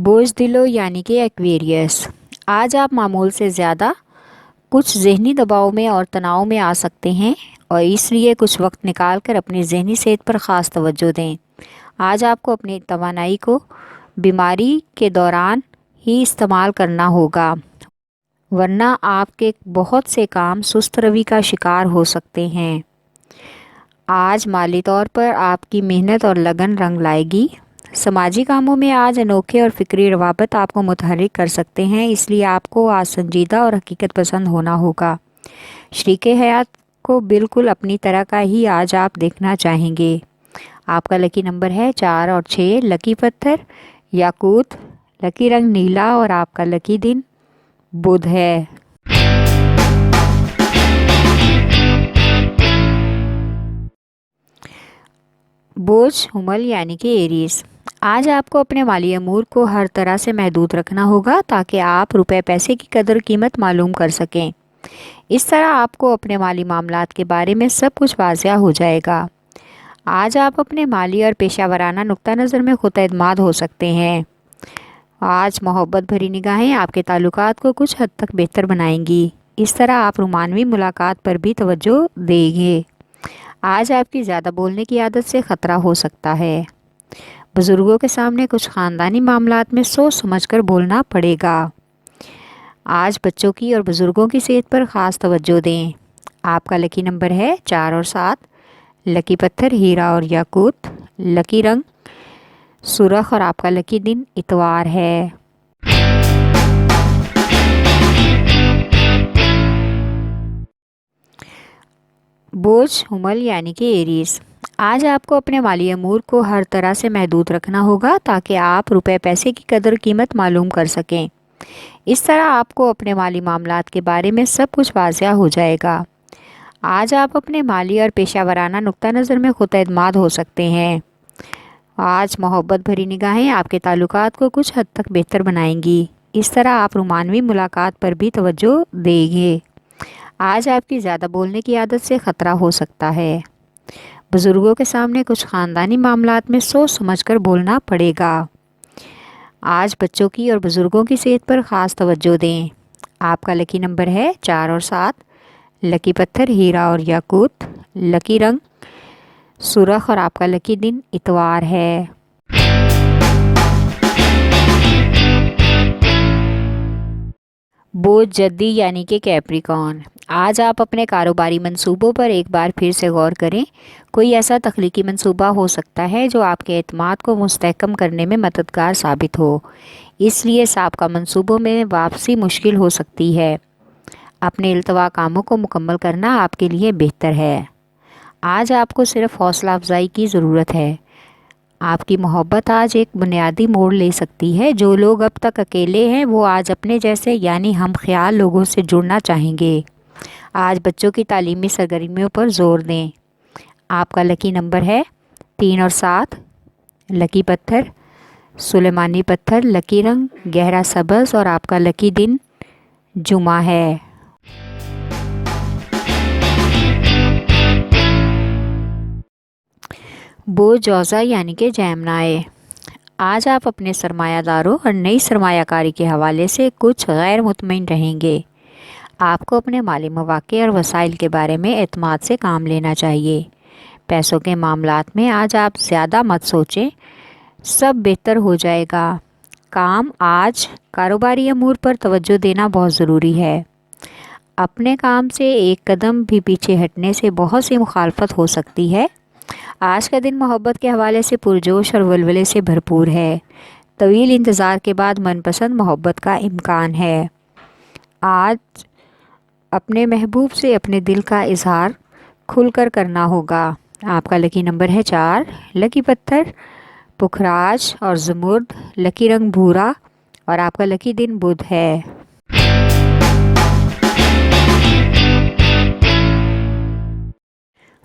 بوجھ دلو یعنی کہ ایکویریس، آج آپ معمول سے زیادہ کچھ ذہنی دباؤ میں اور تناؤ میں آ سکتے ہیں اور اس لیے کچھ وقت نکال کر اپنی ذہنی صحت پر خاص توجہ دیں۔ آج آپ کو اپنی توانائی کو بیماری کے دوران ہی استعمال کرنا ہوگا، ورنہ آپ کے بہت سے کام سست روی کا شکار ہو سکتے ہیں۔ آج مالی طور پر آپ کی محنت اور لگن رنگ لائے گی۔ سماجی کاموں میں آج انوکھے اور فکری روابط آپ کو متحرک کر سکتے ہیں، اس لیے آپ کو آج سنجیدہ اور حقیقت پسند ہونا ہوگا۔ شریک حیات کو بالکل اپنی طرح کا ہی آج آپ دیکھنا چاہیں گے۔ آپ کا لکی نمبر ہے 4 اور 6، لکی پتھر یاقوت، لکی رنگ نیلا اور آپ کا لکی دن بدھ ہے۔ بوجھ حمل یعنی کہ ایریز، آج آپ کو اپنے مالی امور کو ہر طرح سے محدود رکھنا ہوگا تاکہ آپ روپے پیسے کی قدر قیمت معلوم کر سکیں۔ اس طرح آپ کو اپنے مالی معاملات کے بارے میں سب کچھ واضح ہو جائے گا۔ آج آپ اپنے مالی اور پیشہ ورانہ نقطہ نظر میں خود اعتماد ہو سکتے ہیں۔ آج محبت بھری نگاہیں آپ کے تعلقات کو کچھ حد تک بہتر بنائیں گی، اس طرح آپ رومانوی ملاقات پر بھی توجہ دیں گے۔ آج آپ کی زیادہ بولنے کی عادت سے خطرہ ہو سکتا ہے۔ بزرگوں کے سامنے کچھ خاندانی معاملات میں سوچ سمجھ کر بولنا پڑے گا۔ آج بچوں کی اور بزرگوں کی صحت پر خاص توجہ دیں۔ آپ کا لکی نمبر ہے 4 اور 7، لکی پتھر ہیرا اور یاقوت، لکی رنگ سرخ اور آپ کا لکی دن اتوار ہے۔ بوجھ حمل یعنی کہ ایریز، آج آپ کو اپنے مالی امور کو ہر طرح سے محدود رکھنا ہوگا تاکہ آپ روپے پیسے کی قدر قیمت معلوم کر سکیں۔ اس طرح آپ کو اپنے مالی معاملات کے بارے میں سب کچھ واضح ہو جائے گا۔ آج آپ اپنے مالی اور پیشہ ورانہ نقطہ نظر میں خود اعتماد ہو سکتے ہیں۔ آج محبت بھری نگاہیں آپ کے تعلقات کو کچھ حد تک بہتر بنائیں گی، اس طرح آپ رومانوی ملاقات پر بھی توجہ دیں گے۔ آج آپ کی زیادہ بولنے کی عادت سے خطرہ ہو سکتا ہے۔ بزرگوں کے سامنے کچھ خاندانی معاملات میں سوچ سمجھ کر بولنا پڑے گا۔ آج بچوں کی اور بزرگوں کی صحت پر خاص توجہ دیں۔ آپ کا لکی نمبر ہے 4 اور 7، لکی پتھر ہیرا اور یاقوت، لکی رنگ سرخ اور آپ کا لکی دن اتوار ہے۔ بوجھ جدی یعنی کہ کیپریکارن، آج آپ اپنے کاروباری منصوبوں پر ایک بار پھر سے غور کریں۔ کوئی ایسا تخلیقی منصوبہ ہو سکتا ہے جو آپ کے اعتماد کو مستحکم کرنے میں مددگار ثابت ہو، اس لیے سابقہ منصوبوں میں واپسی مشکل ہو سکتی ہے۔ اپنے التوا کاموں کو مکمل کرنا آپ کے لیے بہتر ہے۔ آج آپ کو صرف حوصلہ افزائی کی ضرورت ہے۔ آپ کی محبت آج ایک بنیادی موڑ لے سکتی ہے۔ جو لوگ اب تک اکیلے ہیں وہ آج اپنے جیسے یعنی ہم خیال لوگوں سے جڑنا چاہیں گے۔ آج بچوں کی تعلیمی سرگرمیوں پر زور دیں۔ آپ کا لکی نمبر ہے 3 اور 7، لکی پتھر سلیمانی پتھر، لکی رنگ گہرا سبز اور آپ کا لکی دن جمعہ ہے۔ بوجھ جوزا یعنی کہ جیمنائے، آج آپ اپنے سرمایہ داروں اور نئی سرمایہ کاری کے حوالے سے کچھ غیر مطمئن رہیں گے۔ آپ کو اپنے مالی مواقع اور وسائل کے بارے میں اعتماد سے کام لینا چاہیے۔ پیسوں کے معاملات میں آج آپ زیادہ مت سوچیں، سب بہتر ہو جائے گا۔ آج کاروباری امور پر توجہ دینا بہت ضروری ہے۔ اپنے کام سے ایک قدم بھی پیچھے ہٹنے سے بہت سی مخالفت ہو سکتی ہے۔ آج کا دن محبت کے حوالے سے پرجوش اور ولولے سے بھرپور ہے۔ طویل انتظار کے بعد من پسند محبت کا امکان ہے۔ آج اپنے محبوب سے اپنے دل کا اظہار کھل کر کرنا ہوگا۔ آپ کا لکی نمبر ہے 4، لکی پتھر پکھراج اور زمرد، لکی رنگ بھورا اور آپ کا لکی دن بدھ ہے۔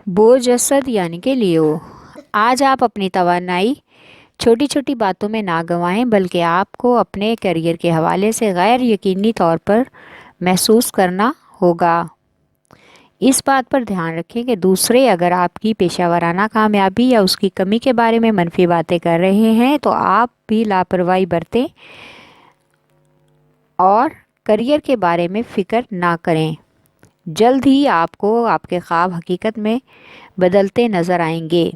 بوجھ اسد یعنی کہ لیو، آج آپ اپنی توانائی چھوٹی چھوٹی باتوں میں نہ گنوائیں بلکہ آپ کو اپنے کیریئر کے حوالے سے غیر یقینی طور پر محسوس کرنا ہوگا۔ اس بات پر دھیان رکھیں کہ دوسرے اگر آپ کی پیشہ ورانہ کامیابی یا اس کی کمی کے بارے میں منفی باتیں کر رہے ہیں تو آپ بھی لاپرواہی برتیں اور کریئر کے بارے میں فکر نہ کریں۔ جلد ہی آپ کو آپ کے خواب حقیقت میں بدلتے نظر آئیں گے۔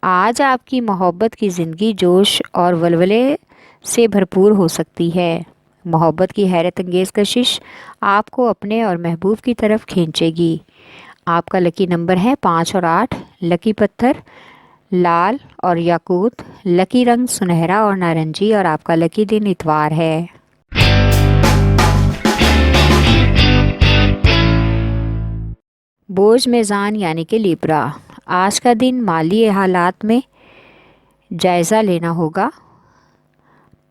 آج آپ کی محبت کی زندگی جوش اور ولولے سے بھرپور ہو سکتی ہے۔ محبت کی حیرت انگیز کشش آپ کو اپنے اور محبوب کی طرف کھینچے گی۔ آپ کا لکی نمبر ہے 5 اور 8۔ لکی پتھر لال اور یاقوت۔ لکی رنگ سنہرا اور نارنجی اور آپ کا لکی دن اتوار ہے۔ بوجھ میزان یعنی کہ لیبرا، آج کا دن مالی حالات میں جائزہ لینا ہوگا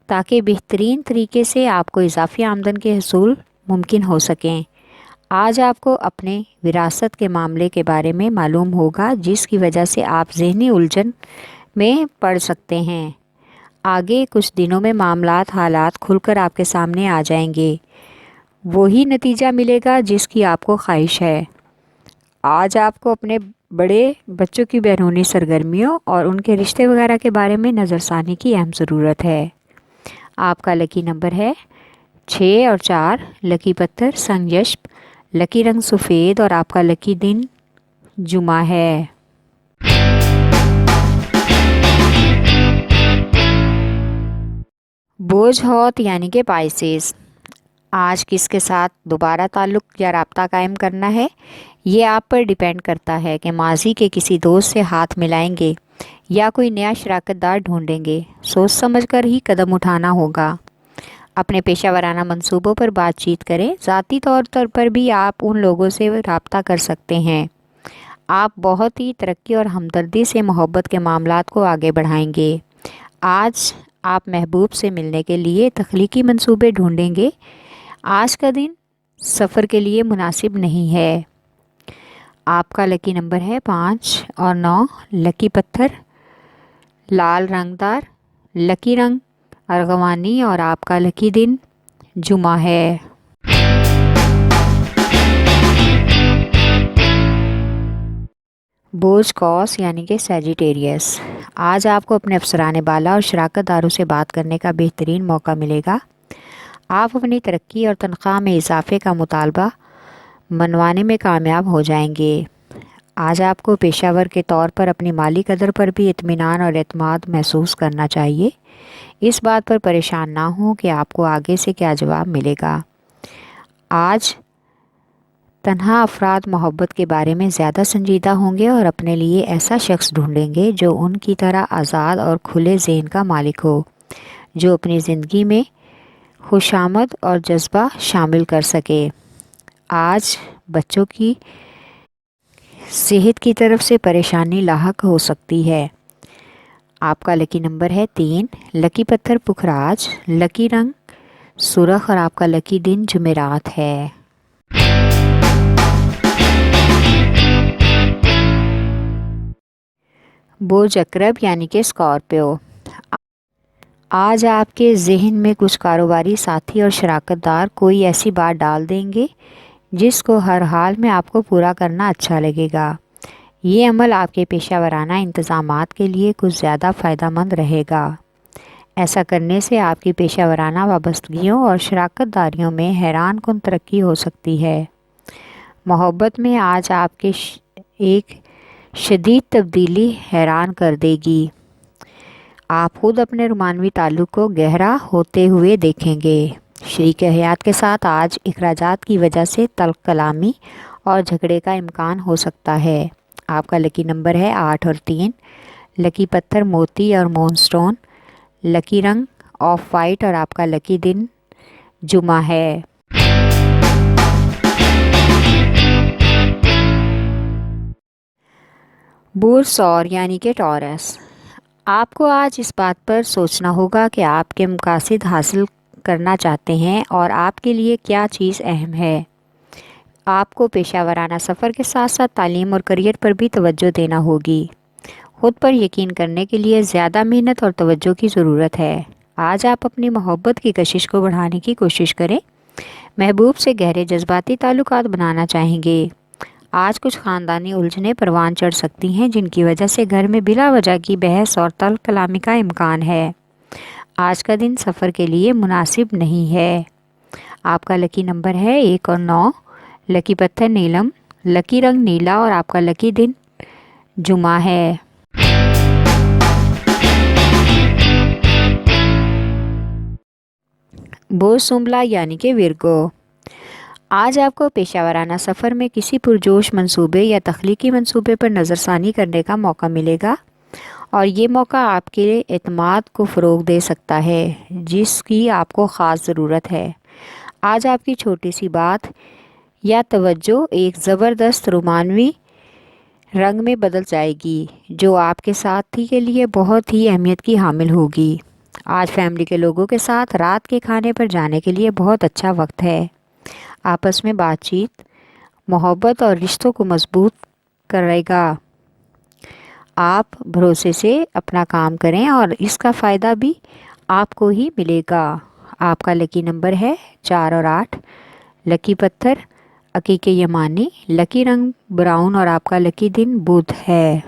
تاکہ بہترین طریقے سے آپ کو اضافی آمدن کے حصول ممکن ہو سکیں۔ آج آپ کو اپنے وراثت کے معاملے کے بارے میں معلوم ہوگا جس کی وجہ سے آپ ذہنی الجھن میں پڑ سکتے ہیں۔ آگے کچھ دنوں میں معاملات حالات کھل کر آپ کے سامنے آ جائیں گے، وہی نتیجہ ملے گا جس کی آپ کو خواہش ہے۔ آج آپ کو اپنے بڑے بچوں کی بیرونی سرگرمیوں اور ان کے رشتے وغیرہ کے بارے میں نظر ثانی کی اہم ضرورت ہے۔ آپ کا لکی نمبر ہے 6 اور 4۔ لکی پتھر سنگ یشب۔ لکی رنگ سفید اور آپ کا لکی دن جمعہ ہے۔ بوجھ ہوت یعنی کہ پائسیز، آج کس کے ساتھ دوبارہ تعلق یا رابطہ قائم کرنا ہے یہ آپ پر ڈیپینڈ کرتا ہے کہ ماضی کے کسی دوست سے ہاتھ ملائیں گے یا کوئی نیا شراکت دار ڈھونڈیں گے۔ سوچ سمجھ کر ہی قدم اٹھانا ہوگا۔ اپنے پیشہ ورانہ منصوبوں پر بات چیت کریں۔ ذاتی طور پر بھی آپ ان لوگوں سے رابطہ کر سکتے ہیں۔ آپ بہت ہی ترقی اور ہمدردی سے محبت کے معاملات کو آگے بڑھائیں گے۔ آج آپ محبوب سے ملنے کے لیے تخلیقی منصوبے ڈھونڈیں گے۔ آج کا دن سفر کے لیے مناسب نہیں ہے۔ آپ کا لکی نمبر ہے 5 اور 9۔ لکی پتھر لال رنگ دار۔ لکی رنگ ارغوانی اور آپ کا لکی دن جمعہ ہے۔ بوجھ قوس یعنی کہ سیجیٹیریس، آج آپ کو اپنے افسران بالا اور شراکت داروں سے بات کرنے کا بہترین موقع ملے گا۔ آپ اپنی ترقی اور تنخواہ میں اضافے کا مطالبہ منوانے میں کامیاب ہو جائیں گے۔ آج آپ کو پیشہ ور کے طور پر اپنی مالی قدر پر بھی اطمینان اور اعتماد محسوس کرنا چاہیے۔ اس بات پر پریشان نہ ہوں کہ آپ کو آگے سے کیا جواب ملے گا۔ آج تنہا افراد محبت کے بارے میں زیادہ سنجیدہ ہوں گے اور اپنے لیے ایسا شخص ڈھونڈیں گے جو ان کی طرح آزاد اور کھلے ذہن کا مالک ہو، جو اپنی زندگی میں خوشامد اور جذبہ شامل کر سکے۔ آج بچوں کی صحت کی طرف سے پریشانی لاحق ہو سکتی ہے۔ آپ کا لکی نمبر ہے 3۔ لکی پتھر پکھراج۔ لکی رنگ سرخ اور آپ کا لکی دن جمعرات ہے۔ بوجھ عقرب یعنی کہ اسکارپیو، آج آپ کے ذہن میں کچھ کاروباری ساتھی اور شراکت دار کوئی ایسی بات ڈال دیں گے جس کو ہر حال میں آپ کو پورا کرنا اچھا لگے گا۔ یہ عمل آپ کے پیشہ ورانہ انتظامات کے لیے کچھ زیادہ فائدہ مند رہے گا۔ ایسا کرنے سے آپ کی پیشہ ورانہ وابستگیوں اور شراکت داریوں میں حیران کن ترقی ہو سکتی ہے۔ محبت میں آج آپ کے ایک شدید تبدیلی حیران کر دے گی۔ آپ خود اپنے رومانوی تعلق کو گہرا ہوتے ہوئے دیکھیں گے۔ شریک حیات کے ساتھ آج اخراجات کی وجہ سے تلخ کلامی اور جھگڑے کا امکان ہو سکتا ہے۔ آپ کا لکی نمبر ہے 8 اور 3۔ لکی پتھر موتی اور مون سٹون۔ لکی رنگ آف وائٹ اور آپ کا لکی دن جمعہ ہے۔ بور سور یعنی کہ ٹورس، آپ کو آج اس بات پر سوچنا ہوگا کہ آپ کے مقاصد حاصل کرنا چاہتے ہیں اور آپ کے لیے کیا چیز اہم ہے۔ آپ کو پیشہ ورانہ سفر کے ساتھ ساتھ تعلیم اور کریئر پر بھی توجہ دینا ہوگی۔ خود پر یقین کرنے کے لیے زیادہ محنت اور توجہ کی ضرورت ہے۔ آج آپ اپنی محبت کی کشش کو بڑھانے کی کوشش کریں۔ محبوب سے گہرے جذباتی تعلقات بنانا چاہیں گے۔ آج کچھ خاندانی الجھنیں پروان چڑھ سکتی ہیں جن کی وجہ سے گھر میں بلا وجہ کی بحث اور تلخ کلامی کا امکان ہے۔ آج کا دن سفر کے لیے مناسب نہیں ہے۔ آپ کا لکی نمبر ہے 1 اور 9۔ لکی پتھر نیلم، لکی رنگ نیلا اور آپ کا لکی دن جمعہ ہے۔ بوز سنبلا یعنی کہ ورگو، آج آپ کو پیشہ ورانہ سفر میں کسی پرجوش منصوبے یا تخلیقی منصوبے پر نظر ثانی کرنے کا موقع ملے گا، اور یہ موقع آپ کے اعتماد کو فروغ دے سکتا ہے جس کی آپ کو خاص ضرورت ہے۔ آج آپ کی چھوٹی سی بات یا توجہ ایک زبردست رومانوی رنگ میں بدل جائے گی جو آپ کے ساتھی کے لیے بہت ہی اہمیت کی حامل ہوگی۔ آج فیملی کے لوگوں کے ساتھ رات کے کھانے پر جانے کے لیے بہت اچھا وقت ہے۔ آپس میں بات چیت محبت اور رشتوں کو مضبوط کرے گا۔ آپ بھروسے سے اپنا کام کریں اور اس کا فائدہ بھی آپ کو ہی ملے گا۔ آپ کا لکی نمبر ہے 4 اور 8۔ لکی پتھر عقیق یمانی، لکی رنگ براؤن اور آپ کا لکی دن بدھ ہے۔